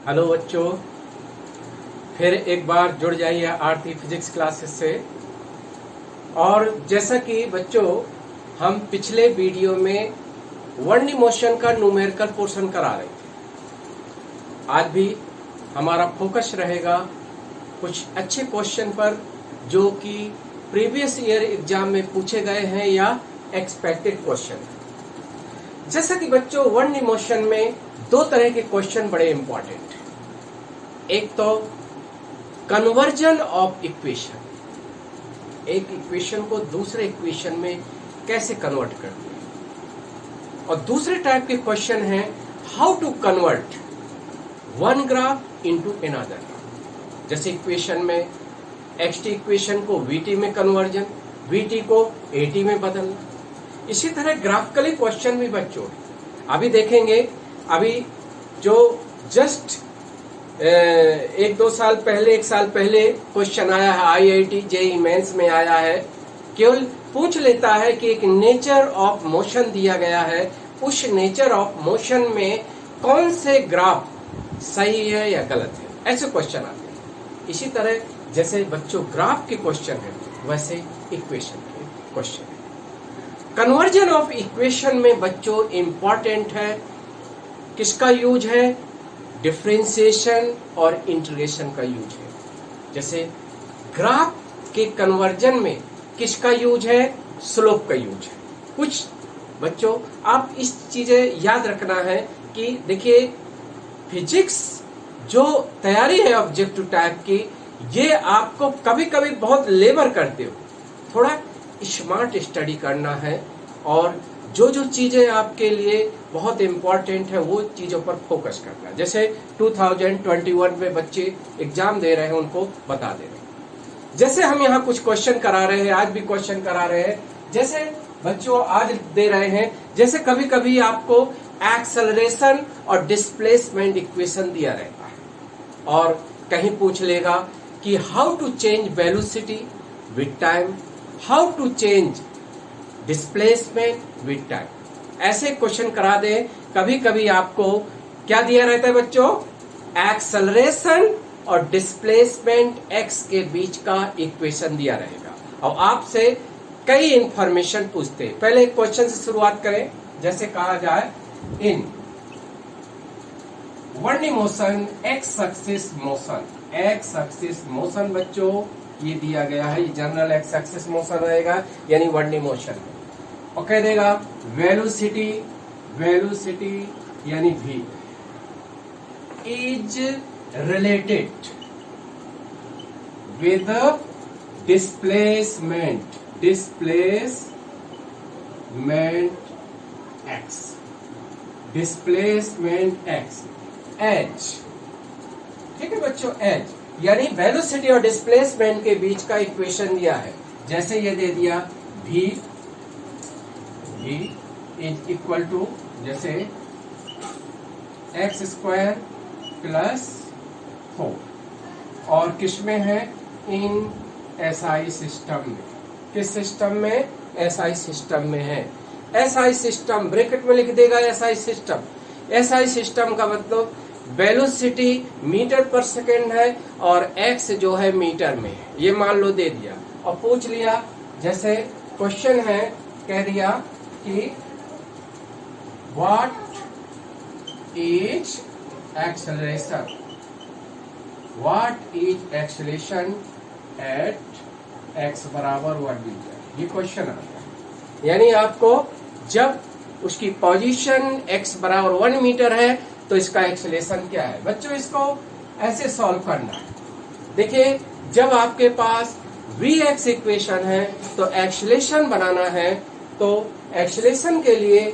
Hello बच्चों, फिर एक बार जुड़ जाइए आरती फिजिक्स क्लासेस से। और जैसा कि बच्चों हम पिछले वीडियो में वन डी मोशन का न्यूमेरिकल पोर्शन करा रहे थे, आज भी हमारा फोकस रहेगा कुछ अच्छे क्वेश्चन पर जो कि प्रीवियस ईयर एग्जाम में पूछे गए हैं या एक्सपेक्टेड क्वेश्चन। जैसा कि बच्चों वन डी मोशन में दो तरह के क्वेश्चन बड़े इंपॉर्टेंट हैं। एक तो कन्वर्जन ऑफ इक्वेशन, एक इक्वेशन को दूसरे इक्वेशन में कैसे कन्वर्ट करते हैं, और दूसरे टाइप के क्वेश्चन है how to convert one graph into another graph. जैसे इक्वेशन में एक्सटी इक्वेशन को वीटी में कन्वर्जन, वीटी को एटी में बदलना। इसी तरह ग्राफिकली क्वेश्चन भी बच्चों अभी देखेंगे। अभी जो जस्ट एक साल पहले क्वेश्चन आया है, आईआईटी जेईई मेंस में आया है, केवल पूछ लेता है कि एक नेचर ऑफ मोशन दिया गया है, उस नेचर ऑफ मोशन में कौन से ग्राफ सही है या गलत है, ऐसे क्वेश्चन आते हैं। इसी तरह जैसे बच्चों ग्राफ के क्वेश्चन है वैसे इक्वेशन के क्वेश्चन है। कन्वर्जन ऑफ इक्वेशन में बच्चों इंपॉर्टेंट है किसका यूज है, डिफरेंशिएशन और इंटीग्रेशन का यूज है। जैसे ग्राफ के कन्वर्जन में किसका यूज है, स्लोप का यूज है। कुछ बच्चों आप इस चीजें याद रखना है कि देखिए फिजिक्स जो तैयारी है ऑब्जेक्टिव टाइप की, ये आपको कभी कभी बहुत लेबर करते हो, थोड़ा स्मार्ट स्टडी करना है और जो जो चीजें आपके लिए बहुत इंपॉर्टेंट है वो चीजों पर फोकस करना है। जैसे 2021 में बच्चे एग्जाम दे रहे हैं उनको बता दे रहे हैं। जैसे हम यहाँ कुछ क्वेश्चन करा रहे हैं, आज भी क्वेश्चन करा रहे हैं, जैसे बच्चों आज दे रहे हैं, जैसे कभी कभी आपको एक्सेलरेशन और डिस्प्लेसमेंट इक्वेशन दिया रहता है और कहीं पूछ लेगा कि how to change velocity with time, how to change displacement with time, ऐसे क्वेश्चन करा दे। कभी कभी आपको क्या दिया रहता है बच्चों, एक्सेलरेशन और डिस्प्लेसमेंट एक्स के बीच का इक्वेशन दिया रहेगा और आपसे कई इंफॉर्मेशन पूछते हैं। पहले एक क्वेश्चन से शुरुआत करें। जैसे कहा जाए in one D motion x axis motion, x axis motion बच्चों ये दिया गया है, ये जनरल एक्स एक्सिस मोशन रहेगा यानी वन डी मोशन। और कह देगा वेलोसिटी, वेलोसिटी यानी v is related with displacement, displacement x, displacement x, h, ठीक है बच्चों, h यानी वेलोसिटी और डिस्प्लेसमेंट के बीच का इक्वेशन दिया है। जैसे ये दे दिया v इज इक्वल टू जैसे एक्स स्क्वायर प्लस 4 और किस में है, इन एसआई सिस्टम में। किस सिस्टम में, एसआई सिस्टम में है। एसआई सिस्टम ब्रैकेट में लिख देगा एसआई सिस्टम। एसआई सिस्टम का मतलब वेलोसिटी मीटर पर सेकेंड है और एक्स जो है मीटर में है, ये मान लो दे दिया और पूछ लिया। जैसे क्वेश्चन है, कह दिया कि what is acceleration, what is acceleration at x बराबर 1 मीटर, ये क्वेश्चन आता है। यानी आपको जब उसकी पोजीशन एक्स बराबर 1 मीटर है तो इसका एक्सेलरेशन क्या है। बच्चों इसको ऐसे सॉल्व करना है। देखिए जब आपके पास vx इक्वेशन है तो एक्सेलरेशन बनाना है, तो एक्सेलरेशन के लिए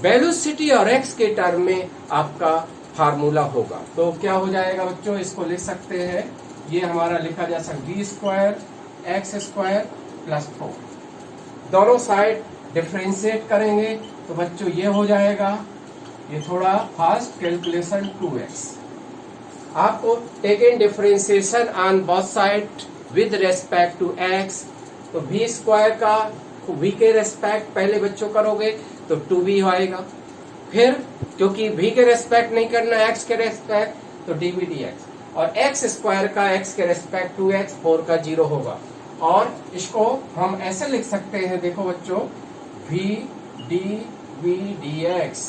वेलोसिटी और x के टर्म में आपका फार्मूला होगा। तो क्या हो जाएगा बच्चों, इसको लिख सकते हैं, ये हमारा लिखा जा सकता है v square x square plus 4। दोनों साइड डिफरेंशिएट करेंगे तो बच्चों ये हो जाएगा, ये थोड़ा फास्ट कैलकुलेशन 2x। आपको taken differentiation on both side with respect to x, तो v स्क्वायर का v के रेस्पेक्ट पहले बच्चों करोगे तो 2v आएगा। फिर क्योंकि v के रेस्पेक्ट नहीं करना, x के रेस्पेक्ट, तो डीवी डी एक्स, और एक्स स्क्वायर का एक्स के रेस्पेक्ट 2x, 4 का 0 होगा। और इसको हम ऐसे लिख सकते हैं, देखो बच्चों, v d v x,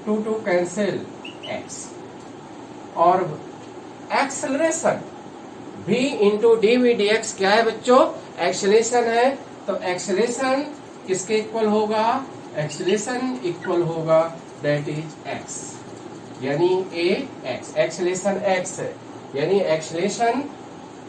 2 cancel x, और acceleration v into d v d x क्या है बच्चों, एक्सेलरेशन है, तो एक्सेलरेशन किसके इक्वल होगा, एक्सेलरेशन इक्वल होगा दैट इज x, यानी a x, एक्सेलरेशन x है, यानी एक्सेलरेशन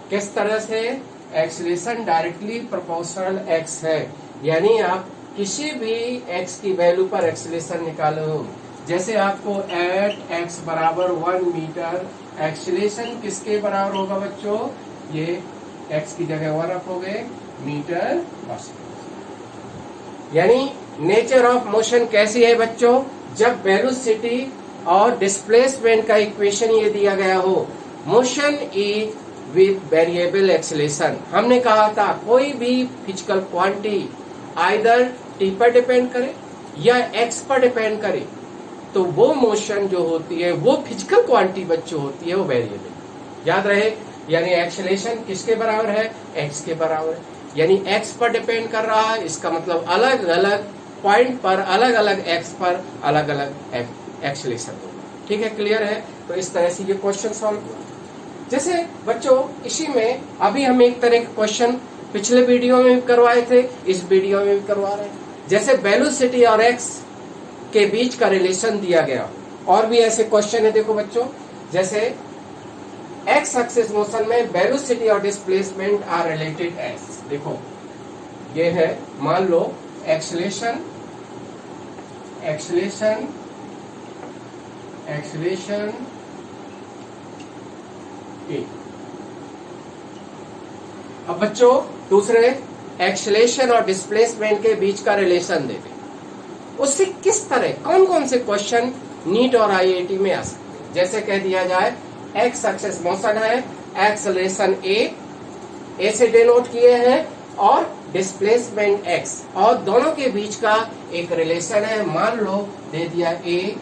किस तरह से, एक्सेलरेशन डायरेक्टली प्रोपोर्शनल x है, यानी आप किसी भी x की वैल्यू पर एक्सेलरेशन निकालो, जैसे आपको एट x बराबर 1 मीटर, एक्सेलरेशन किसके बराबर होगा बच्चों, ये x की जगह 1 रखोगे, मीटर पर सेकंड। यानी नेचर ऑफ मोशन कैसी है बच्चों, जब वेलोसिटी और डिस्प्लेसमेंट का इक्वेशन ये दिया गया हो, motion is with variable acceleration. हमने कहा था कोई भी फिजिकल क्वांटिटी आइदर t पर डिपेंड करे या x पर डिपेंड करे, तो वो मोशन जो होती है वो फिजिकल क्वांटिटी बच्चों होती है, वो वेरिएबल याद रहे। यानी एक्सेलरेशन किसके बराबर है, x के बराबर है, यानी x पर डिपेंड कर रहा है, इसका मतलब अलग अलग पॉइंट पर अलग अलग x पर अलग अलग एक्सेलरेशन होगा। ठीक है, क्लियर है। तो इस तरह से ये क्वेश्चन सॉल्व हुआ। जैसे बच्चों इसी में अभी हम एक तरह के क्वेश्चन पिछले वीडियो में भी करवाए थे, इस वीडियो में भी करवा रहे हैं। जैसे वेलोसिटी और x के बीच का रिलेशन दिया गया, और भी ऐसे क्वेश्चन है, देखो बच्चों, जैसे एक्स एक्सिस मोशन में वेलोसिटी और डिस्प्लेसमेंट आर रिलेटेड एस। देखो ये है, मान लो एक्सेलरेशन ए। अब बच्चों दूसरे एक्सेलरेशन और डिस्प्लेसमेंट के बीच का रिलेशन देते, उससे किस तरह कौन कौन से क्वेश्चन नीट और आईआईटी में आ सकते हैं। जैसे कह दिया जाए एक्स एक्सिस मोशन है, एक्सेलरेशन ए से डिनोट किए हैं, और डिस्प्लेसमेंट एक्स, और दोनों के बीच का एक रिलेशन है, मान लो दे दिया ए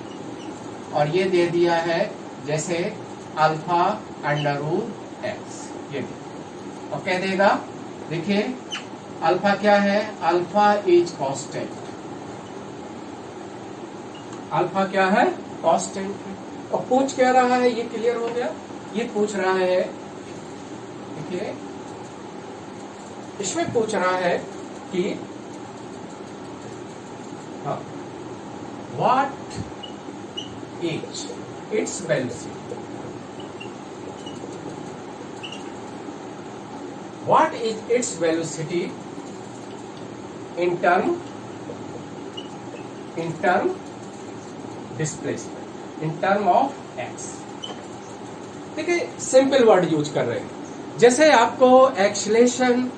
और ये दे दिया है जैसे अल्फा अंडर रूट एक्स, ये और कह देगा, देखिए अल्फा क्या है, अल्फा इज कांस्टेंट, अल्फा क्या है, कांस्टेंट है। और पूछ क्या रहा है, ये क्लियर हो गया, ये पूछ रहा है, देखिए इसमें पूछ रहा है कि हाँ, what is its velocity, what is its velocity in term displacement, in term of x. ठीक है, सिंपल वर्ड यूज कर रहे हैं। जैसे आपको एक्सेलरेशन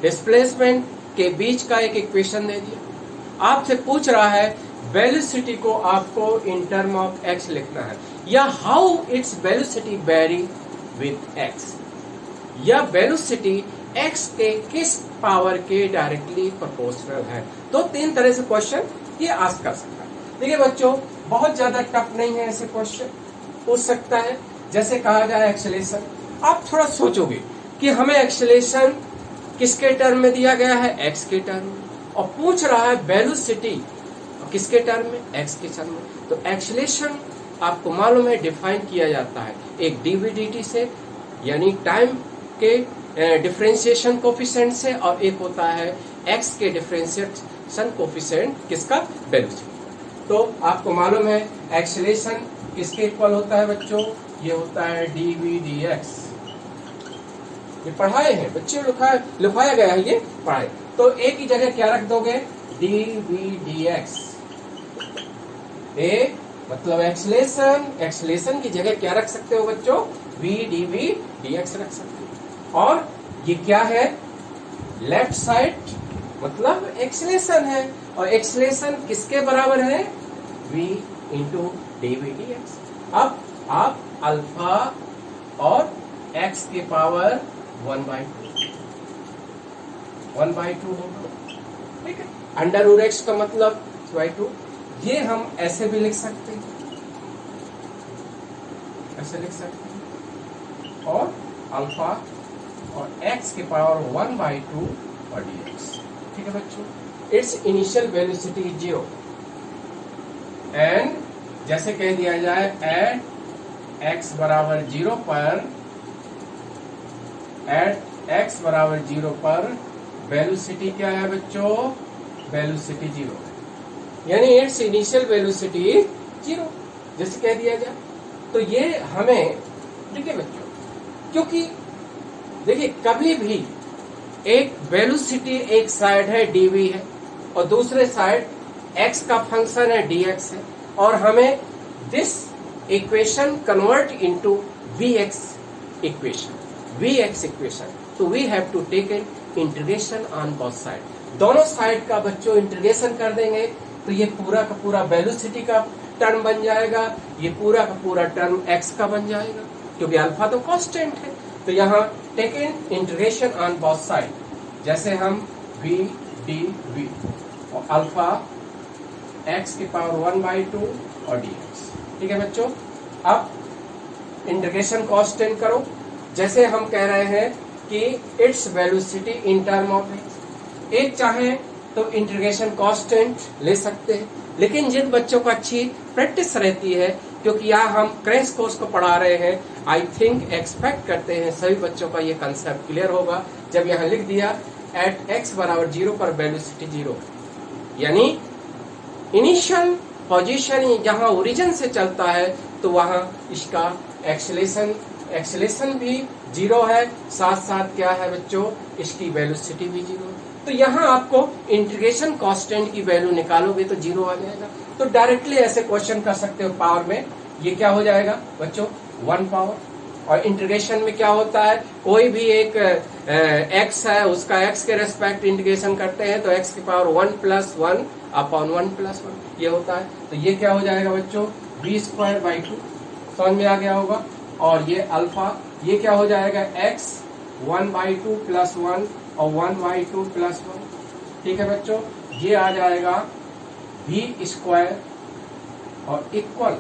डिस्प्लेसमेंट के बीच का एक इक्वेशन दे दिया, आपसे पूछ रहा है वेलोसिटी को आपको इन टर्म ऑफ एक्स लिखना है, या how its velocity very with x, या वेलोसिटी एक्स के किस पावर के डायरेक्टली प्रोपोर्शनल है। तो तीन तरह से क्वेश्चन ये आस्क कर सकता है। देखिए बच्चों बहुत ज्यादा टफ नहीं है, ऐसे क्वेश्चन पूछ सकता है। जैसे कहा जाए एक्सेलरेशन, आप थोड़ा सोचोगे कि हमें एक्सेलरेशन किसके टर्म में दिया गया है, एक्स के टर्म में, और पूछ रहा है वेलोसिटी किसके टर्म में, एक्स के टर्म में। तो एक्सेलरेशन आपको मालूम है डिफाइन किया जाता है एक डीवी/dt से, यानी टाइम के डिफरेंशिएशन कोफिशिएंट से, और एक होता है एक्स के डिफरेंशिएशन कोफिशिएंट किसका, वेलोसिटी। तो आपको मालूम है एक्सेलरेशन किसके इक्वल होता है बच्चों, ये होता है dv/dx। ये पढ़ाए हैं बच्चे, लिखाया गया है, ये पढ़ाए। तो एक ही जगह क्या रख दोगे, dv/dx। ए मतलब एक्सेलरेशन की जगह क्या रख सकते हो बच्चों, v dv/dx रख सकते हो। और ये क्या है, लेफ्ट साइड मतलब एक्सेलरेशन है, और एक्सेलरेशन किसके बराबर है, v इंटू dv/dx। अब आप अल्फा और x के पावर 1/2 होगा, ठीक है। अंडर रूट एक्स का मतलब 2, ये हम ऐसे भी लिख सकते हैं, ऐसे लिख सकते हैं, और अल्फा और x के पावर 1/2 और dx। ठीक है बच्चों, it's initial velocity is 0 and जैसे कह दिया जाए एट x बराबर 0 पर, एट x बराबर 0 पर वेलोसिटी क्या है बच्चों, वेलोसिटी 0 है, यानी इट्स इनिशियल वेलोसिटी 0 जैसे कह दिया जाए। तो ये हमें देखिए बच्चों, क्योंकि देखिए कभी भी एक वेलोसिटी एक साइड है dv है और दूसरे साइड x का फंक्शन है dx है, और हमें this equation convert into vx equation, तो we have to take an integration on both side, दोनों साइड का बच्चों इंटीग्रेशन कर देंगे तो ये पूरा का पूरा वेलोसिटी का टर्म बन जाएगा, ये पूरा का पूरा टर्म x का बन जाएगा, क्योंकि अल्फा तो कांस्टेंट है। तो यहाँ take an integration on both side, जैसे हम v dv और अल्फा x की पावर 1/2 और dx। ठीक है बच्चों, अब इंटीग्रेशन कांस्टेंट करो, जैसे हम कह रहे हैं कि its velocity in term of x, एक चाहे तो इंटीग्रेशन कांस्टेंट ले सकते हैं, लेकिन जिन बच्चों को अच्छी प्रैक्टिस रहती है, क्योंकि यहाँ हम क्रैश कोर्स को पढ़ा रहे हैं, आई थिंक एक्सपेक्ट करते हैं सभी बच्चों का ये कंसेप्ट क्लियर होगा। जब यहाँ लिख दिया एट x बराबर 0 पर वेलोसिटी 0, यानी इनिशियल पोजीशन जहाँ ओरिजिन से चलता है तो वहाँ इसका एक्सेलेरेशन भी 0 है, साथ साथ क्या है बच्चों, इसकी वेलोसिटी भी 0 है। तो यहाँ आपको इंटीग्रेशन कांस्टेंट की वैल्यू निकालोगे तो 0 आ जाएगा। तो डायरेक्टली ऐसे क्वेश्चन कर सकते हो पावर में, ये क्या हो जाएगा बच्चों 1 पावर, और इंटीग्रेशन में क्या होता है, कोई भी एक x है उसका x के रेस्पेक्ट इंटीग्रेशन करते हैं तो x की पावर 1 + 1 अपॉन 1 + 1 ये होता है। तो ये क्या हो जाएगा बच्चों v²/2, समझ में आ गया होगा। और ये अल्फा, ये क्या हो जाएगा x 1/2 + 1 और 1/2 + 1। ठीक है बच्चों, ये आ जाएगा v² और इक्वल,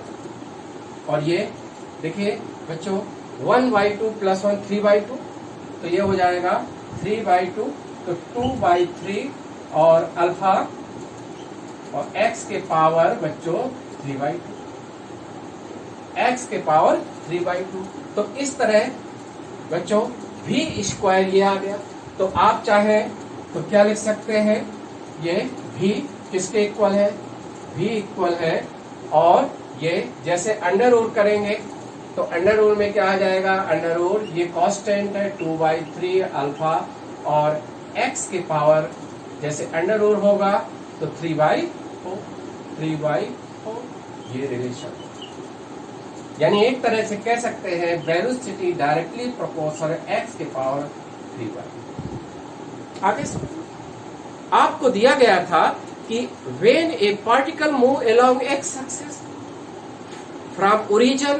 और ये देखिए बच्चों 1/2 + 1 3/2, तो ये हो जाएगा 3/2, तो 2/3 और अल्फा और x के पावर बच्चों 3/2, x के पावर 3/2। तो इस तरह बच्चों v² ये आ गया। तो आप चाहें तो क्या लिख सकते हैं, ये v किसके इक्वल है, v इक्वल है, और ये जैसे अंडर रूट करेंगे तो अंडर रूट में क्या आ जाएगा, अंडर रूट ये कांस्टेंट है 2/3 अल्फा, और x के पावर जैसे अंडर रूट होगा तो 3/4 ये रिलेशन, यानी एक तरह से कह सकते हैं वेलोसिटी डायरेक्टली प्रोपोर्शनल x के पावर 3/4। आगे आपको दिया गया था कि when a particle move along x axis from origin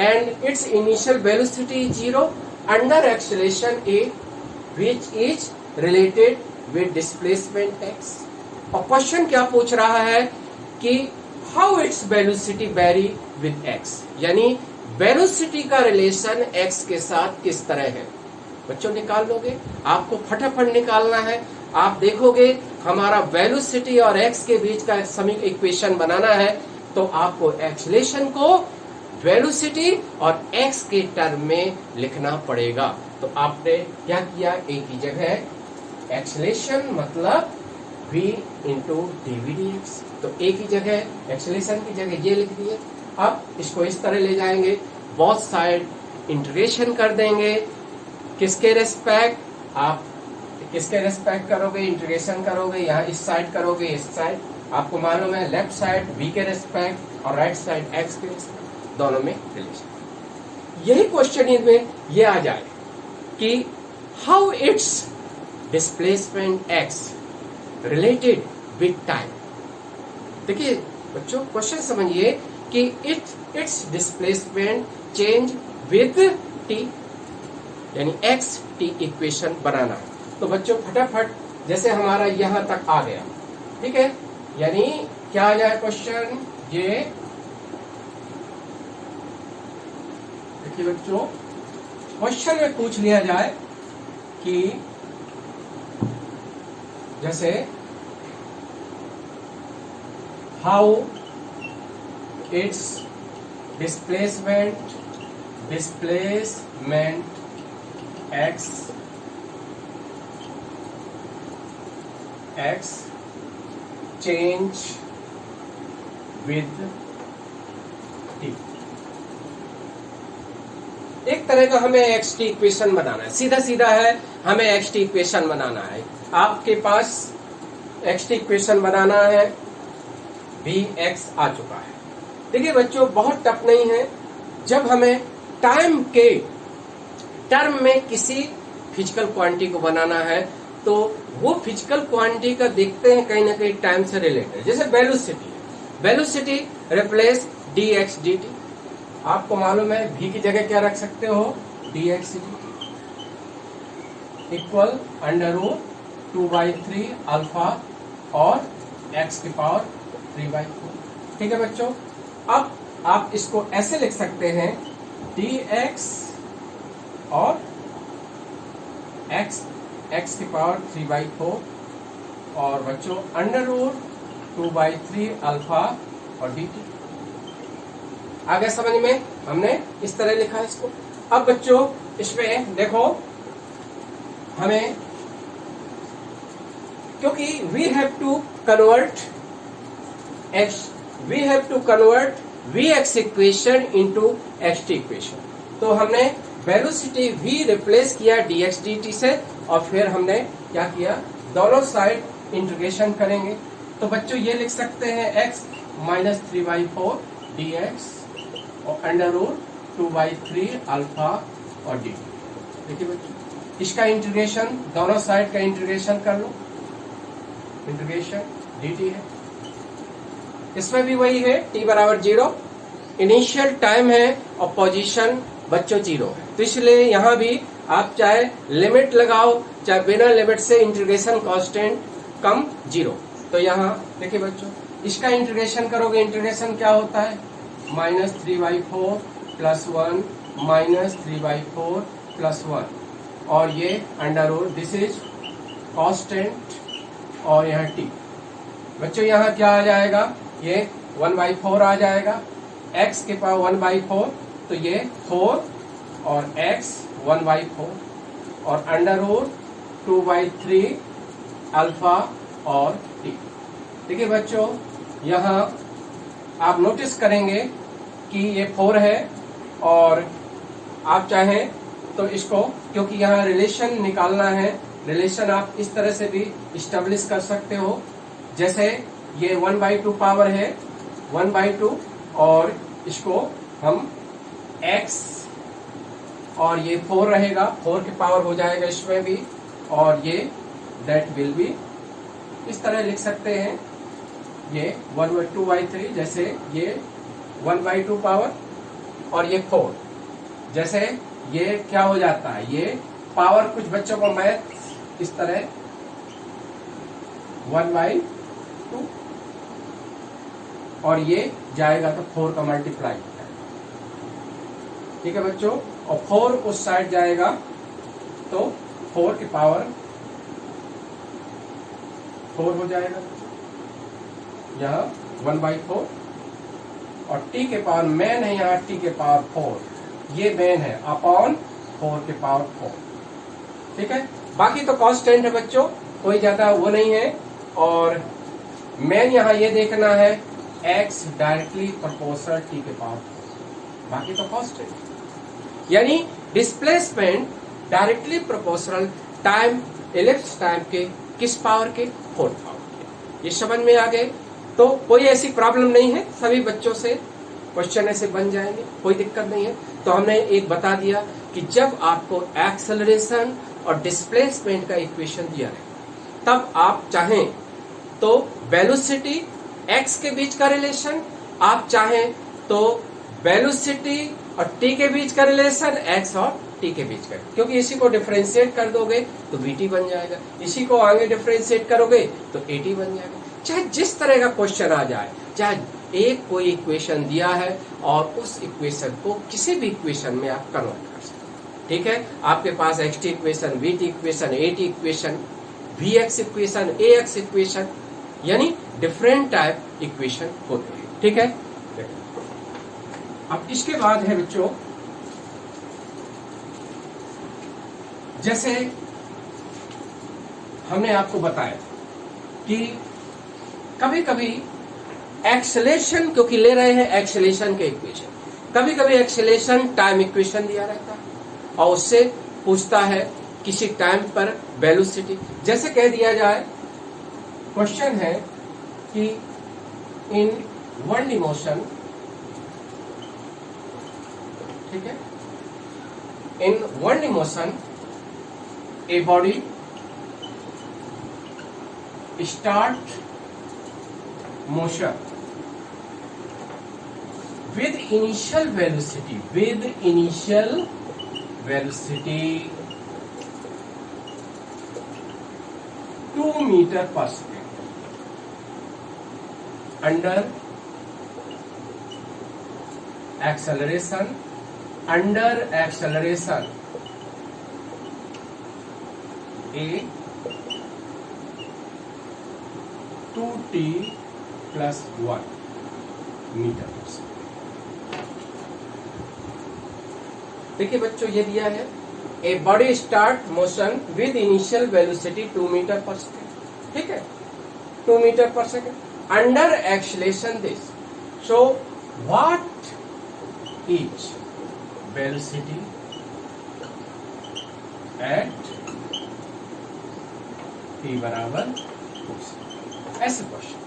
and its initial velocity is 0 under acceleration a which is related with displacement x। और क्वेश्चन क्या पूछ रहा है कि how its velocity vary with x, यानी वेलोसिटी का relation x के साथ किस तरह है। बच्चों निकाल लोगे, आपको फटाफट निकालना है। आप देखोगे हमारा वेलोसिटी और x के बीच का समीकरण इक्वेशन बनाना है, तो आपको एक्सेलेरेशन को वेलोसिटी और x के टर्म में लिखना पड़ेगा। तो आपने क्या किया, एक ही जगह एक्सेलेरेशन मतलब v इंटू dv/dx, तो एक ही जगह एक्सेलेरेशन की जगह ये लिख दिए। अब इसको इस तरह ले जाएंगे, बोथ साइड इंटीग्रेशन कर देंगे, किसके रेस्पेक्ट, आप किसके रेस्पेक्ट करोगे, इंटीग्रेशन करोगे, यहाँ इस साइड करोगे, इस साइड, आपको मालूम है लेफ्ट साइड v के रेस्पेक्ट और राइट साइड x के रेस्पेक्ट, दोनों में रिलेशन। यही क्वेश्चन में ये आ जाए कि how it's displacement x related with time. देखिए बच्चों क्वेश्चन समझिए कि it's displacement change with t, यानी x t इक्वेशन बनाना है। तो बच्चों फटाफट जैसे हमारा यहां तक आ गया, ठीक है, यानी क्या आ जाए क्वेश्चन, ये देखिए बच्चों, क्वेश्चन में पूछ लिया जाए कि जैसे how it's displacement x change with t। एक तरह का हमें एक्स टी इक्वेशन बनाना है, सीधा सीधा है, हमें एक्स टी इक्वेशन बनाना है। आपके पास एक्स टी इक्वेशन बनाना है, भी एक्स आ चुका है। देखिए बच्चों, बहुत टफ नहीं है। जब हमें टाइम के टर्म में किसी फिजिकल क्वांटिटी को बनाना है तो वो फिजिकल क्वांटिटी का देखते हैं कहीं ना कहीं टाइम से रिलेटेड। जैसे वेलोसिटी है, velocity replace D x D T. आपको मालूम है v की जगह क्या रख सकते हो, D x D T equal √2/3 alpha और x की पावर 3/4। ठीक है बच्चों, अब आप इसको ऐसे लिख सकते हैं, डी एक्स और x की पावर 3/4 और बच्चों √2/3 अल्फा और dt। आगे समझ में, हमने इस तरह लिखा है इसको। अब बच्चों इसमें देखो, हमें क्योंकि we have to convert vx equation into xt equation. तो हमने वेलोसिटी v रिप्लेस किया dx dt से और फिर हमने क्या किया, दोनों साइड इंटीग्रेशन करेंगे। तो बच्चों ये लिख सकते हैं x -3/4 dx और √2/3 अल्फा और dt। देखिए बच्चों, इसका इंटीग्रेशन, दोनों साइड का इंटीग्रेशन कर लो, इंटीग्रेशन dt है। इसमें भी वही है, t बराबर 0, इनिशियल टाइम है और पोजीशन बच्चों 0 है। तो इसलिए यहाँ भी आप चाहे लिमिट लगाओ चाहे बिना लिमिट से इंटीग्रेशन कांस्टेंट कम 0। तो यहाँ देखिए बच्चों, इसका इंटीग्रेशन करोगे, इंटीग्रेशन क्या होता है, -3/4 + 1 -3/4 + 1 और ये √ दिस इज कांस्टेंट और यहाँ t। बच्चों यहाँ क्या आ जाएगा, ये 1/4 आ जाएगा, x के पावर 1/4 तो ये 4 और x 1/4 और √2/3 अल्फा और t। देखिए बच्चों, यहाँ आप नोटिस करेंगे कि ये 4 है और आप चाहें तो इसको, क्योंकि यहाँ रिलेशन निकालना है, रिलेशन आप इस तरह से भी इस्टेब्लिश कर सकते हो। जैसे ये 1/2 पावर है, 1/2 और इसको हम x और ये 4 रहेगा, 4 की पावर हो जाएगा इसमें भी, और ये दैट विल बी इस तरह लिख सकते हैं, ये 1/2/3 जैसे ये 1/2 पावर और ये 4, जैसे ये क्या हो जाता है, ये पावर कुछ बच्चों को मैथ इस तरह 1/2 और ये जाएगा तो 4 का मल्टीप्लाई होता है। ठीक है बच्चों, और 4 उस साइड जाएगा तो 4 की पावर 4 हो जाएगा, यहाँ 1/4 और t के पावर मेन है, यहाँ t के पावर 4, ये मेन है अपॉन 4 के पावर 4। ठीक है, बाकी तो कांस्टेंट है बच्चों, कोई ज्यादा वो नहीं है। और मेन यहाँ ये देखना है x डायरेक्टली प्रोपोर्शनल t के पावर 4, बाकी तो कांस्टेंट। यानी displacement directly proportional time, ellipse time के किस पावर के, 4 पावर के। ये समझ में आ गए, तो कोई ऐसी प्रॉब्लम नहीं है, सभी बच्चों से क्वेश्चन ऐसे बन जाएंगे, कोई दिक्कत नहीं है। तो हमने एक बता दिया कि जब आपको एक्सेलरेशन और डिस्प्लेसमेंट का इक्वेशन दिया है, तब आप चाहें तो वेलोसिटी x के बीच का रिलेशन, आप चाहें तो वेलोसिटी और t के बीच का रिलेशन, x और t के बीच का, क्योंकि इसी को डिफरेंशिएट कर दोगे तो vt बन जाएगा, इसी को आगे डिफरेंशिएट करोगे तो at बन जाएगा। चाहे जिस तरह का क्वेश्चन आ जाए, चाहे एक कोई इक्वेशन दिया है और उस इक्वेशन को किसी भी इक्वेशन में आप कन्वर्ट कर सकते हैं। ठीक है, आपके पास xt equation, vt equation, at equation, vx equation, ax equation, यानी डिफरेंट टाइप इक्वेशन होते हैं। ठीक है, अब इसके बाद है बच्चों, जैसे हमने आपको बताया कि कभी कभी एक्सेलेरेशन, क्योंकि ले रहे हैं एक्सेलेरेशन के इक्वेशन, कभी कभी एक्सेलेरेशन टाइम इक्वेशन दिया रहता है और उससे पूछता है किसी टाइम पर वेलोसिटी। जैसे कह दिया जाए, क्वेश्चन है कि इन वन डिमोशन, ठीक है, in one demotion A body start motion with initial velocity 2 meter per second under acceleration a 2t plus 1 metre पर सेकेंड। देखिए बच्चों, ये दिया है a body start motion with initial velocity 2 metre पर second. ठीक है, 2 मीटर पर second under acceleration this. So what is velocity at t बराबर 2। ऐसे क्वेश्चन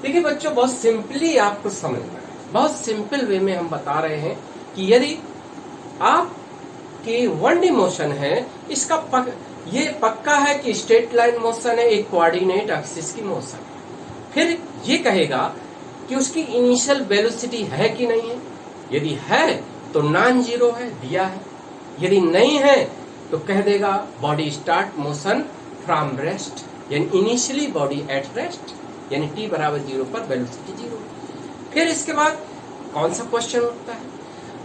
देखिए बच्चों, बहुत सिंपली आपको समझना है, बहुत सिंपल वे में हम बता रहे हैं कि यदि आपकी वन डी मोशन है, इसका ये पक्का है कि स्ट्रेट लाइन मोशन है, एक कोऑर्डिनेट एक्सिस की मोशन है। फिर ये कहेगा कि उसकी इनिशियल वेलोसिटी है कि नहीं है। यदि है तो नॉन जीरो है, दिया है। यदि नहीं है तो कह देगा body start motion from rest, यानी इनिशियली बॉडी एट रेस्ट, यानी t बराबर 0 पर वेलोसिटी 0। फिर इसके बाद कौन सा क्वेश्चन उठता है,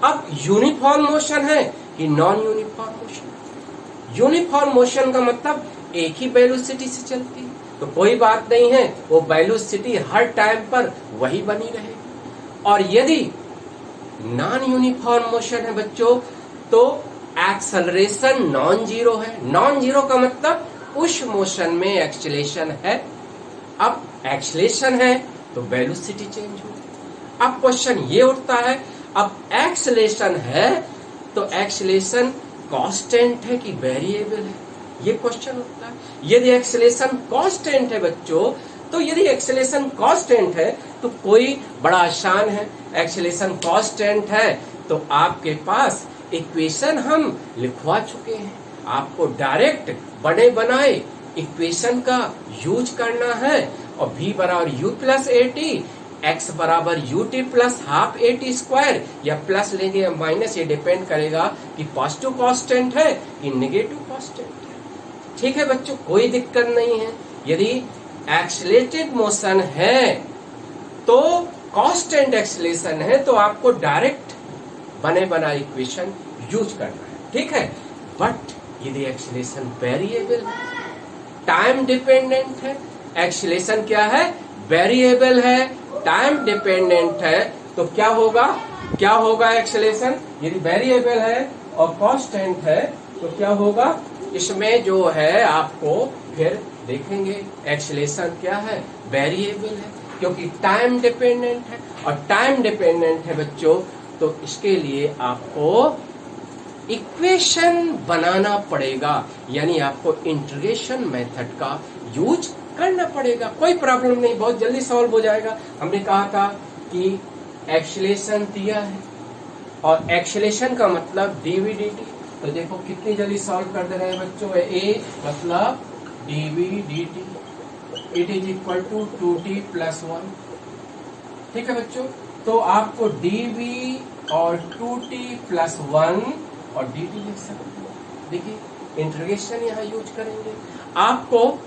अब यूनिफॉर्म मोशन है कि non uniform motion. Uniform motion का मतलब एक ही वेलोसिटी से चलती है, तो कोई बात नहीं है, वो वेलोसिटी हर टाइम पर वही बनी रहेगी। और यदि नॉन यूनिफॉर्म मोशन है बच्चों, तो एक्सेलरेशन नॉन जीरो है। नॉन जीरो का मतलब उस मोशन में एक्सेलरेशन है। अब एक्सेलरेशन है तो वेलोसिटी चेंज हो। अब क्वेश्चन ये उठता है, अब एक्सेलरेशन है तो एक्सेलरेशन कांस्टेंट है कि वेरिएबल है, ये क्वेश्चन उठता है। यदि एक्सेलरेशन कांस्टेंट है बच्चों, तो यदि एक्सेलरेशन कांस्टेंट है तो कोई बड़ा आसान है। एक्सेलरेशन कांस्टेंट है तो आपके पास इक्वेशन हम लिखवा चुके हैं, आपको डायरेक्ट बने बनाए इक्वेशन का यूज करना है। और v बराबर u plus A T, x बराबर U T plus half A T square, या प्लस लेंगे या माइनस, ये डिपेंड करेगा कि पॉजिटिव कांस्टेंट है कि नेगेटिव कांस्टेंट है। ठीक है बच्चों, कोई दिक्कत नहीं है। यदि एक्सेलरेटेड मोशन है तो कांस्टेंट एक्सेलरेशन है तो आपको डायरेक्ट बने बना इक्वेशन यूज करना है। ठीक है, बट यदि एक्सेलरेशन वेरिएबल है, टाइम डिपेंडेंट है, एक्सेलरेशन क्या है, वेरिएबल है, टाइम डिपेंडेंट है, तो क्या होगा एक्सेलरेशन, यदि वेरिएबल है और कांस्टेंट है तो क्या होगा, इसमें जो है आपको फिर देखेंगे एक्सेलरेशन क्या है, वेरिएबल है, क्योंकि टाइम डिपेंडेंट है। और टाइम डिपेंडेंट है बच्चों, तो इसके लिए आपको इक्वेशन बनाना पड़ेगा, यानी आपको इंटीग्रेशन मेथड का यूज करना पड़ेगा। कोई प्रॉब्लम नहीं, बहुत जल्दी सॉल्व हो जाएगा। हमने कहा था कि एक्सेलरेशन दिया है और एक्सेलरेशन का मतलब डीवी dt, तो देखो कितनी जल्दी सॉल्व कर दे रहे हैं बच्चों। a मतलब dv dt, it is equal to 2t plus 1। ठीक है बच्चों, तो आपको dv और 2t प्लस 1 और dt लिख सकते हैं। देखिए इंटीग्रेशन यहाँ यूज करेंगे, आपको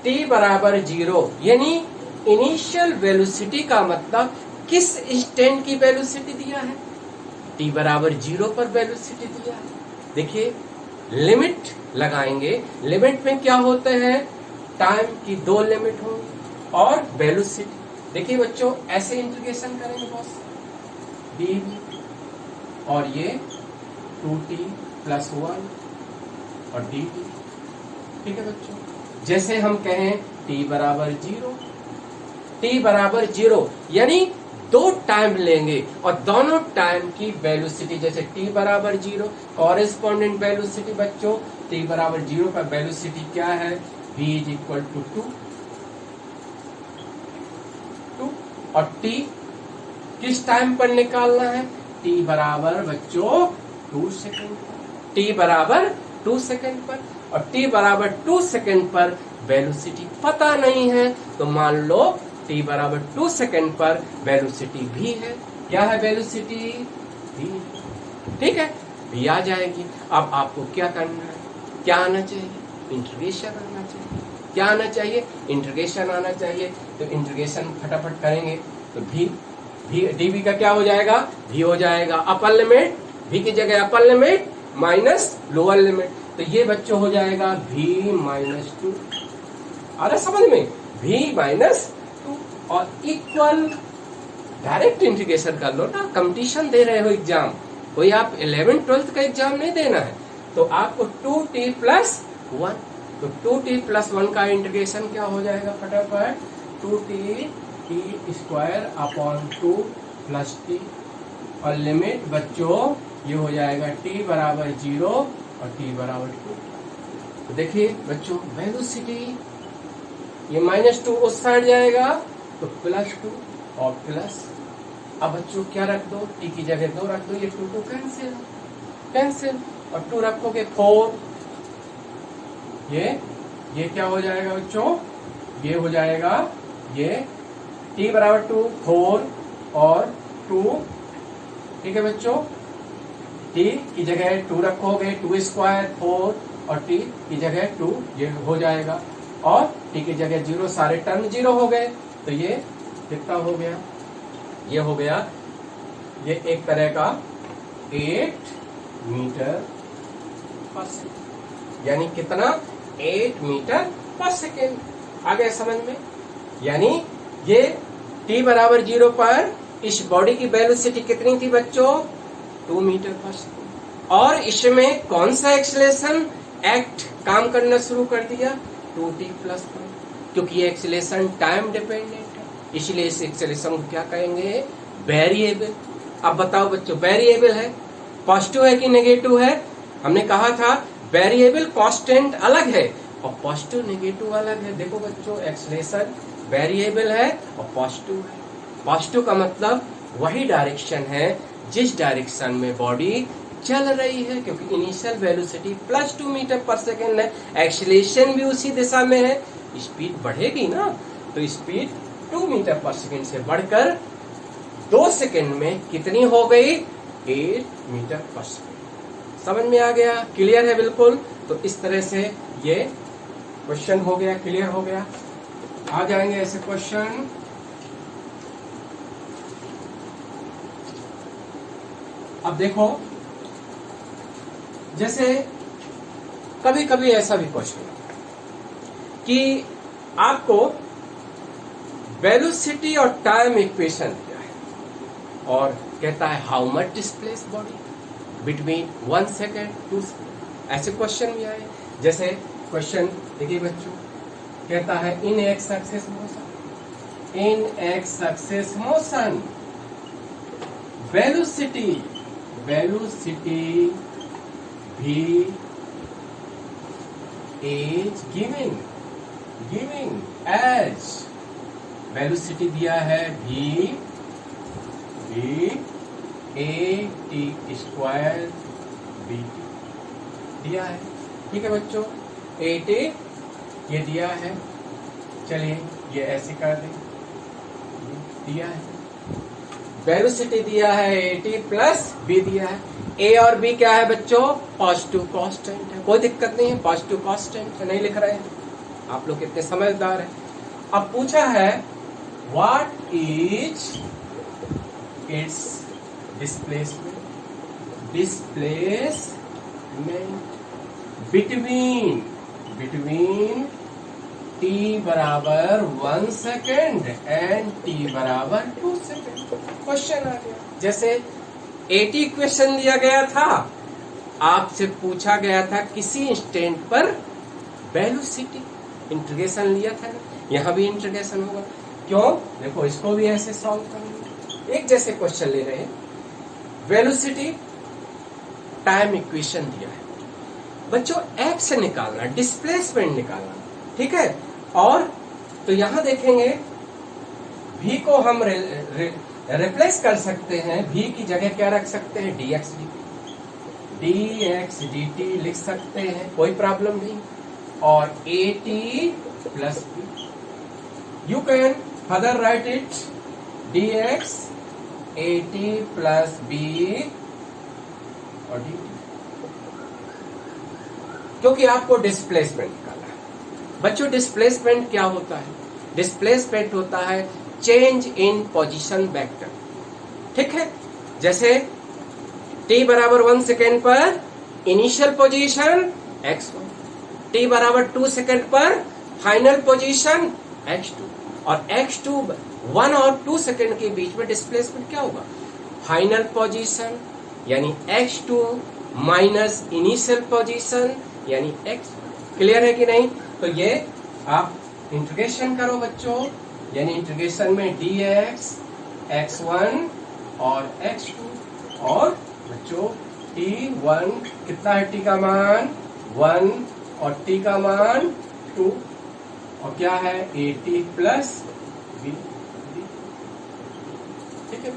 t बराबर 0 यानी इनिशियल वेलोसिटी का मतलब किस इंस्टेंट की वेलोसिटी दिया है, t बराबर 0 पर वेलोसिटी दिया है। देखिए लिमिट लगाएंगे, लिमिट में क्या होते हैं, टाइम की दो लिमिट होंगी और वेलोसिटी। देखिए बच्चों ऐसे इंटीग्रेशन करेंगे बॉस, डी और ये 2t + 1 और dt। ठीक है बच्चों, जैसे हम कहें t बराबर 0, t बराबर 0 यानी दो टाइम लेंगे और दोनों टाइम की वेलोसिटी, जैसे t बराबर 0 कॉरेस्पॉन्डेंट वेलोसिटी बच्चों, t बराबर 0 का वेलोसिटी क्या है, v = 2 और t किस टाइम पर निकालना है, t बराबर बच्चों 2 सेकेंड, t बराबर 2 सेकेंड पर, और t बराबर 2 सेकेंड पर वेलोसिटी पता नहीं है तो मान लो t बराबर 2 सेकेंड पर वेलोसिटी v है। क्या है वेलोसिटी, v। ठीक है, v आ जाएगी। अब आपको क्या करना है, क्या आना चाहिए, इंटीग्रेशन आना चाहिए। क्या आना चाहिए, इंटीग्रेशन आना चाहिए। तो इंटीग्रेशन फटाफट करेंगे तो v dv का क्या हो जाएगा, v हो जाएगा अपर लिमिट, v की जगह upper limit minus lower limit, तो ये बच्चों हो जाएगा v - 2। आ रहा समझ में, v - 2 और इक्वल, डायरेक्ट इंटीग्रेशन कर लो ना, कंपटीशन दे रहे हो एग्जाम, कोई आप 11th 12th का एग्जाम नहीं देना है, तो आपको 2t + 1, तो 2t + 1 का इंटीग्रेशन क्या हो जाएगा फटाफट, 2t t² / 2 + t और लिमिट बच्चों ये हो जाएगा t बराबर 0 और t बराबर 2। तो देखिए बच्चों वेलोसिटी ये -2 उस साइड जाएगा तो +2 और प्लस, अब बच्चों क्या रख दो, t की जगह 2 रख दो, ये 2 कैंसिल और 2 रखोगे 4, ये क्या हो जाएगा बच्चों, ये हो जाएगा ये t बराबर 2 4 और 2। ठीक है बच्चों, t की जगह 2 रखोगे, 2² 4 और t की जगह 2 ये हो जाएगा, और t की जगह 0, सारे टर्म 0 हो गए, तो ये कितना हो गया, ये हो गया, ये एक तरह का 8 मीटर/सेकेंड, यानी कितना, 8 मीटर/सेकेंड। आ गया समझ में, यानी ये t बराबर 0 पर इस बॉडी की वेलोसिटी कितनी थी बच्चों, 2 मीटर/सेकेंड, और इसमें कौन सा एक्सीलरेशन एक्ट काम करना शुरू कर दिया, 2t + 1, क्योंकि ये एक्सीलरेशन टाइम डिपेंडेंट है, इसलिए इस एक्सीलरेशन को क्या कहेंगे, वेरिएबल। अब बताओ बच्चों वेरिएबल है, पॉजिटिव है कि नेगेटिव है, हमने कहा था वेरिएबल कांस्टेंट अलग है और पॉजिटिव नेगेटिव अलग है। देखो बच्चों एक्सीलरेशन वेरिएबल है और पॉजिटिव है, पॉजिटिव का मतलब वही डायरेक्शन है जिस डायरेक्शन में बॉडी चल रही है, क्योंकि इनिशियल वेलोसिटी +2 मीटर/सेकेंड है, एक्सीलरेशन भी उसी दिशा में है, स्पीड बढ़ेगी ना, तो स्पीड 2 मीटर/सेकेंड से बढ़कर 2 सेकेंड में कितनी हो गई, 8 मीटर/सेकेंड। समझ में आ गया, क्लियर है बिल्कुल। तो इस तरह से ये क्वेश्चन हो गया, क्लियर हो गया। आ जाएंगे ऐसे क्वेश्चन, अब देखो जैसे कभी कभी ऐसा भी क्वेश्चन कि आपको वेलोसिटी और टाइम इक्वेशन क्या है, और कहता है how much displace body between 1 second 2 second, ऐसे क्वेश्चन भी आए। जैसे क्वेश्चन देखिए बच्चों, कहता है in X axis motion velocity v is giving as, velocity दिया है v at² dt दिया है। ठीक है बच्चों, 8 ये दिया है, चलिए ये ऐसे कर दें, दिया है वेलोसिटी दिया है 80 प्लस b दिया है। a और b क्या है बच्चों, पॉजिटिव कांस्टेंट है, कोई दिक्कत नहीं है, पॉजिटिव कांस्टेंट है, नहीं लिख रहे हैं, आप लोग कितने समझदार हैं। अब पूछा है what is it's displacement between t बराबर 1 सेकेंड एंड t बराबर 2 सेकेंड। क्वेश्चन आ गया, जैसे 80 क्वेश्चन दिया गया था, आपसे पूछा गया था किसी इंस्टेंट पर वेलोसिटी, इंटीग्रेशन लिया था ना, यहां भी इंटीग्रेशन होगा। क्यों? देखो इसको भी ऐसे सॉल्व करेंगे, एक जैसे क्वेश्चन ले रहे हैं, वेलोसिटी टाइम इक्वेशन दिया है बच्चों, एक्स निकालना, डिस्प्लेसमेंट निकालना, ठीक है। और तो यहां देखेंगे v को हम रिप्लेस कर सकते हैं, v की जगह क्या रख सकते हैं, dx dt लिख सकते हैं, कोई प्रॉब्लम नहीं। और at plus b, you can further right it dx at plus b और dt, क्योंकि आपको डिस्प्लेसमेंट निकालना है। बच्चों डिस्प्लेसमेंट क्या होता है? डिस्प्लेसमेंट होता है चेंज इन पोजीशन वेक्टर, ठीक है। जैसे t बराबर 1 सेकेंड पर इनिशियल पोजीशन x1, t बराबर 2 सेकेंड पर फाइनल पोजीशन x2, और x2 1 और 2 सेकेंड के बीच में डिस्प्लेसमेंट क्या होगा, फाइनल पोजीशन यानी x2 माइनस इनिशियल पोजीशन यानी x1। क्लियर है कि नहीं? तो ये आप इंटीग्रेशन करो बच्चों, यानी इंटीग्रेशन में dx x1 और x2, और बच्चों t1 कितना है, t का मान 1 और t का मान 2, और क्या है at प्लस b, ठीक है।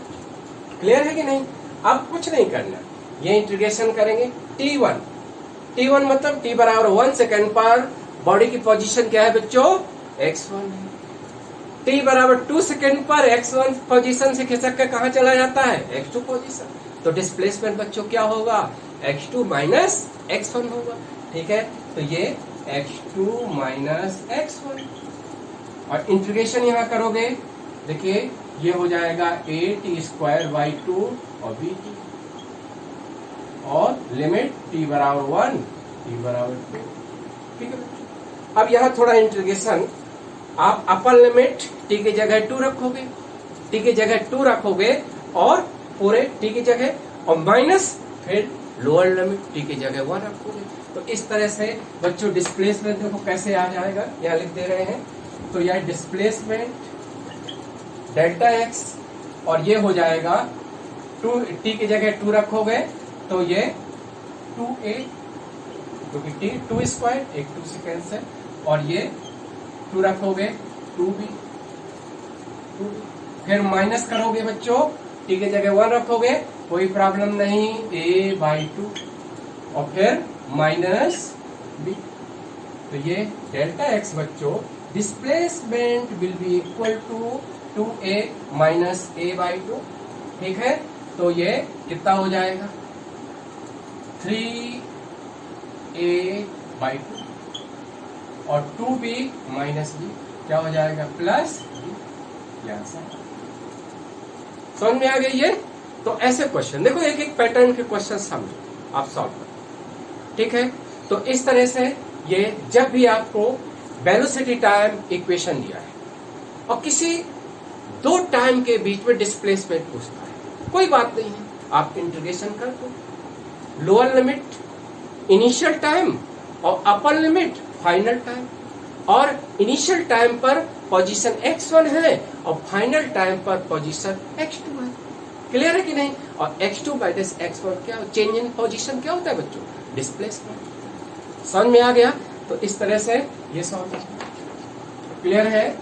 क्लियर है कि नहीं? अब कुछ नहीं करना, ये इंटीग्रेशन करेंगे t1 मतलब t बराबर 1 सेकेंड पर बॉडी की पोजीशन क्या है बच्चों, x1 है। t बराबर 2 सेकेंड पर x1 पोजीशन से खिसक के कहां चला जाता है, x2 पोजीशन। तो डिस्प्लेसमेंट बच्चों क्या होगा, x2 माइनस x1 होगा, ठीक है। तो ये x2 माइनस x1, और इंटीग्रेशन यहां करोगे, देखिए ये हो जाएगा at² और bt, और लिमिट t बराबर 1 t बराबर 2, ठीक है। अब यहाँ थोड़ा इंटीग्रेशन, आप अपर लिमिट t की जगह 2 रखोगे, t की जगह 2 रखोगे, और पूरे t की जगह, और माइनस फिर लोअर लिमिट t की जगह 1 रखोगे। तो इस तरह से बच्चों डिस्प्लेसमेंट देखो कैसे आ जाएगा, यहाँ लिख दे रहे हैं। तो यह डिस्प्लेसमेंट डेल्टा x, और ये हो जाएगा 2, t की जगह 2 रखोगे तो ये 2a, क्योंकि t 2 स्क्वायर, एक 2 से कैंसिल, और ये 2 रखोगे 2b, फिर माइनस करोगे बच्चों, t की जगह 1 रखोगे, कोई प्रॉब्लम नहीं, a/2, और फिर माइनस b। तो ये डेल्टा x बच्चों, displacement will be equal to 2a minus a/2, ठीक है। तो ये कितना हो जाएगा, 3a/2, और 2b माइनस b क्या हो जाएगा, प्लस b। समझ में आ गई ये? तो ऐसे क्वेश्चन देखो, एक एक पैटर्न के क्वेश्चन समझो, आप सॉल्व करो, ठीक है। तो इस तरह से ये जब भी आपको वेलोसिटी टाइम इक्वेशन दिया है और किसी दो टाइम के बीच में डिस्प्लेसमेंट पूछता है, कोई बात नहीं है, आप इंटीग्रेशन कर दो, लोअर लिमिट इनिशियल टाइम और अपर लिमिट फाइनल टाइम, और इनिशियल टाइम पर पोजीशन x1 है और फाइनल टाइम पर पोजीशन x2 है। क्लियर है कि नहीं? और x2 माइनस x1 क्या, चेंज इन पोजीशन क्या होता है बच्चों, डिस्प्लेसमेंट। समझ में आ गया? तो इस तरह से ये सॉल्व क्लियर है।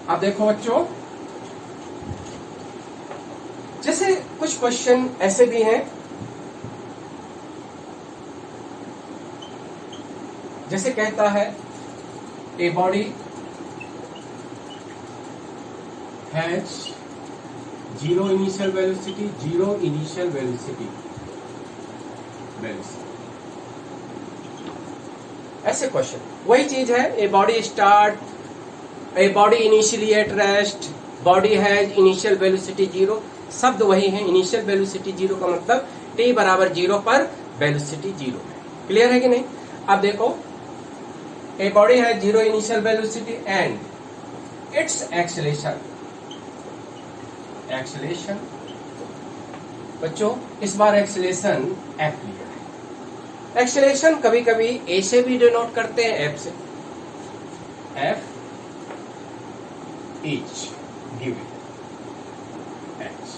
अब देखो बच्चों, जैसे कुछ क्वेश्चन ऐसे भी हैं, जैसे कहता है a body has zero initial velocity, ऐसे क्वेश्चन, वही चीज है, a body start a body initially at rest, body has initial velocity 0, शब्द वही है। इनिशियल वेलोसिटी 0 का मतलब t बराबर 0 पर वेलोसिटी 0 है। क्लियर है कि नहीं? अब देखो, a body has 0 initial velocity and it's acceleration. Acceleration बच्चों इस बार एक्सेलेरेशन f लिया है। एक्सेलेरेशन कभी कभी a से भी डिनोट करते हैं, f से। f each given h,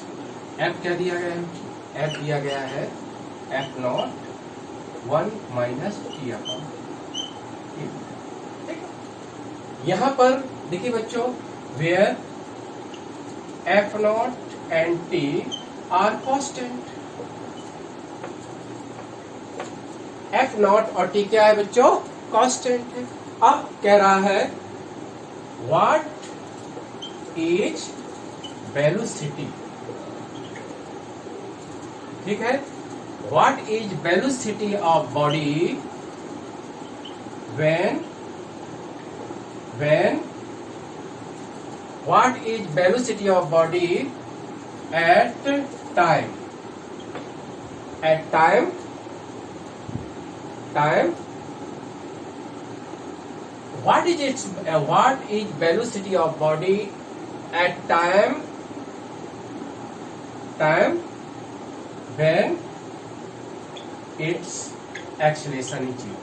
f क्या दिया गया है? f दिया गया है f naught 1 minus t upon t. यहां पर देखिए बच्चों, where f naught and t are constant. f naught और t क्या है बच्चों? कांस्टेंट है। अब कह रहा है व्हाट इज वेलोसिटी, ठीक है? What is velocity of body when what is velocity of body at time what is velocity of body at time when its acceleration is 0।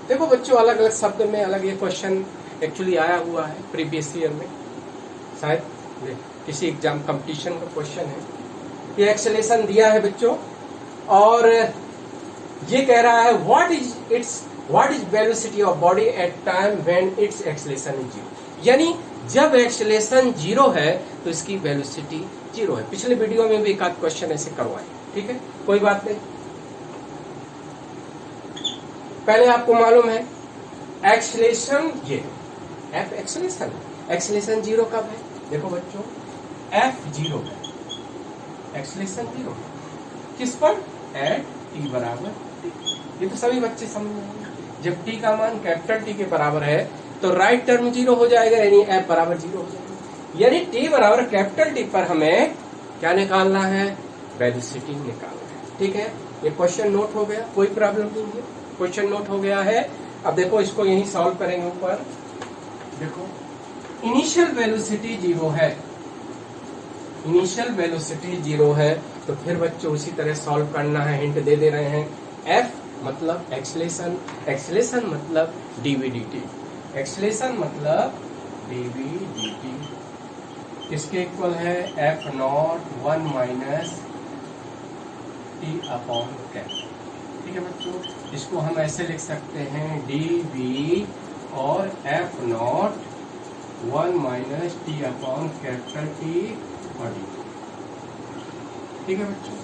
देखो बच्चों, अलग अलग शब्द में अलग ये क्वेश्चन एक्चुअली आया हुआ है प्रीवियस ईयर में, शायद किसी एग्जाम कंपटीशन का क्वेश्चन है। ये एक्सेलेरेशन दिया है बच्चों और ये कह रहा है what is velocity of body at time when it's acceleration is 0। यानी जब एक्सेलेरेशन 0 है तो इसकी वेलोसिटी 0 है। पिछले वीडियो में भी एक आध क्वेश्चन ऐसे करवाए, ठीक है, कोई बात नहीं। पहले आपको मालूम है एक्सेलेरेशन ये f एक्सेलेरेशन 0 कब है? देखो बच्चों, f 0 है, एक्सेलेरेशन 0 है किस पर? एट t बराबर t। ये तो सभी बच्चे समझ जाएंगे। जब t का मान कैपिटल T के बराबर है तो राइट टर्म 0 हो जाएगा, यानी f बराबर 0 हो जाएगा। यानी t बराबर कैपिटल T पर हमें क्या निकालना है? वेलोसिटी निकालना है, ठीक है? ये क्वेश्चन नोट हो गया, कोई प्रॉब्लम नहीं है, क्वेश्चन नोट हो गया है। अब देखो इसको यही सॉल्व करेंगे। ऊपर देखो, इनिशियल वेलोसिटी 0 है, इनिशियल वेलोसिटी 0 है तो फिर बच्चों उसी तरह सॉल्व करना है। हिंट दे रहे हैं, f मतलब एक्सेलेरेशन, एक्सेलेरेशन मतलब dv dt, एक्सेलेरेशन मतलब dv dt किसके इक्वल है? f naught 1 minus t upon cap. ठीक है बच्चों, इसको हम ऐसे लिख सकते हैं dv और f naught 1 minus t upon capital T और d। ठीक है बच्चों,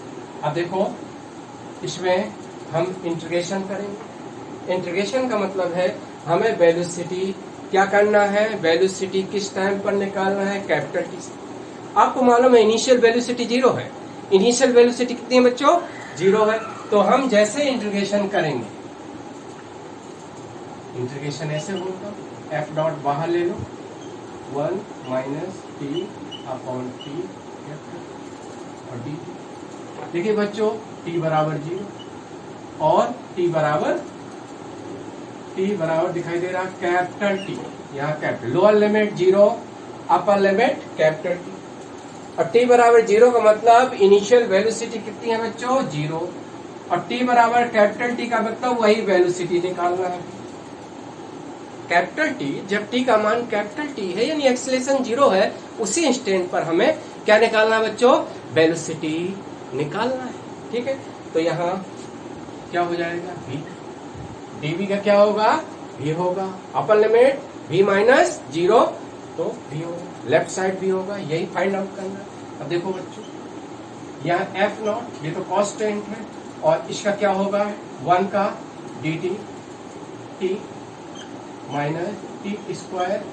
अब देखो इसमें हम इंटीग्रेशन करेंगे। इंटीग्रेशन का मतलब है हमें वेलोसिटी क्या करना है? वेलोसिटी किस टाइम पर निकालना है? कैपिटल T से। आपको मालूम है इनिशियल वेलोसिटी 0 है। इनिशियल वेलोसिटी कितनी है बच्चों? 0 है। तो हम जैसे इंटीग्रेशन करेंगे, इंटीग्रेशन ऐसे होगा, f डॉट बाहर ले लो, 1 माइनस t अपॉन t और d। देखिए बच्चों, t बराबर 0 और t बराबर दिखाई दे रहा कैपिटल T, यहाँ capital, lower limit 0, upper limit capital T। और t बराबर 0 का मतलब इनिशियल वेलोसिटी कितनी है बच्चों? 0। और t बराबर कैपिटल T का मतलब वही वेलोसिटी निकालना है। कैपिटल T, जब t का मान कैपिटल T है यानी एक्सेलेरेशन 0 है, उसी इंस्टेंट पर हमें क्या निकालना है बच्चों? वेलोसिटी निकालना है। ठीक है, तो यहाँ क्या हो जाएगा? v। dv का क्या होगा? v होगा। अपर लिमिट v माइनस 0 तो v होगा, लेफ्ट साइड v होगा, यही फाइंड आउट करना। अब देखो बच्चों, यहाँ f नॉट, ये तो कांस्टेंट है, और इसका क्या होगा? 1 का dt t minus T square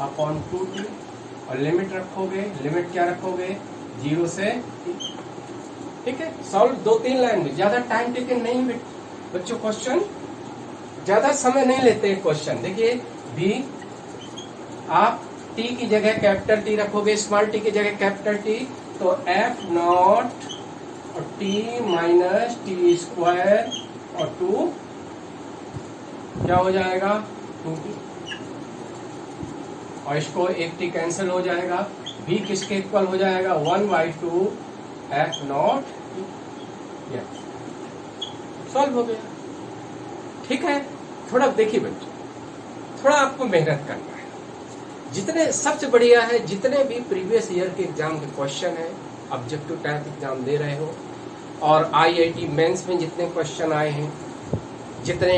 upon 2t, और लिमिट रखोगे, लिमिट क्या रखोगे? 0 से t। ठीक है, सॉल्व 2-3 लाइन में, ज्यादा टाइम टेकन नहीं बच्चों क्वेश्चन ज्यादा समय नहीं लेते हैं क्वेश्चन। देखिए भी आप टी की जगह कैपिटल टी रखोगे, स्मॉल टी की जगह कैपिटल टी, तो एफ नॉट और टी माइनस टी स्क्वायर और 2 क्या हो जाएगा 2t, और इसको एक टी कैंसिल हो जाएगा। v किसके इक्वल हो जाएगा 1/2 एफ नॉट, सॉल्व हो गया। ठीक है, थोड़ा देखिए बच्चों, थोड़ा आपको मेहनत करना है। जितने सबसे बढ़िया है, जितने भी प्रीवियस ईयर के एग्जाम के क्वेश्चन है, ऑब्जेक्टिव टाइप एग्जाम दे रहे हो, और IIT मेंस में जितने क्वेश्चन आए हैं, जितने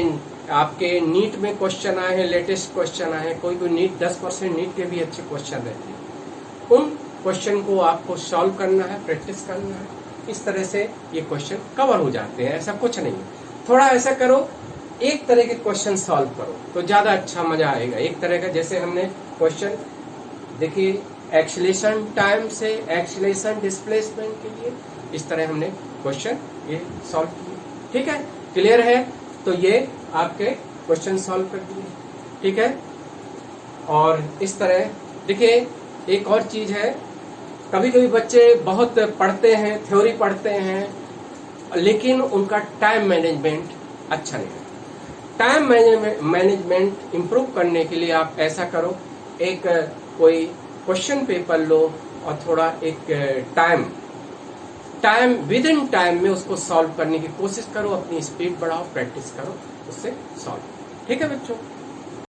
आपके नीट में क्वेश्चन आए हैं, लेटेस्ट क्वेश्चन आए हैं, कोई नीट 10% नीट के भी अच्छे क्वेश्चन रहते हैं, उन क्वेश्चन को आपको सॉल्व करना है, प्रैक्टिस करना है। इस तरह से ये क्वेश्चन कवर हो जाते हैं, ऐसा कुछ नहीं है। थोड़ा ऐसा करो, एक तरह के क्वेश्चन सॉल्व करो तो ज्यादा अच्छा मजा आएगा। एक तरह का, जैसे हमने क्वेश्चन देखिए एक्सीलरेशन टाइम से एक्सीलरेशन डिस्प्लेसमेंट के लिए, इस तरह हमने क्वेश्चन ये सॉल्व किए। ठीक है, क्लियर है? तो ये आपके क्वेश्चन सॉल्व कर दिए। ठीक है, और इस तरह देखिए एक और चीज है, कभी कभी बच्चे बहुत पढ़ते हैं, थ्योरी पढ़ते हैं, लेकिन उनका टाइम मैनेजमेंट अच्छा नहीं है। टाइम मैनेजमेंट इम्प्रूव करने के लिए आप ऐसा करो, एक कोई क्वेश्चन पेपर लो और थोड़ा एक टाइम विद इन टाइम में उसको सॉल्व करने की कोशिश करो, अपनी स्पीड बढ़ाओ, प्रैक्टिस करो, उससे सॉल्व। ठीक है बच्चों?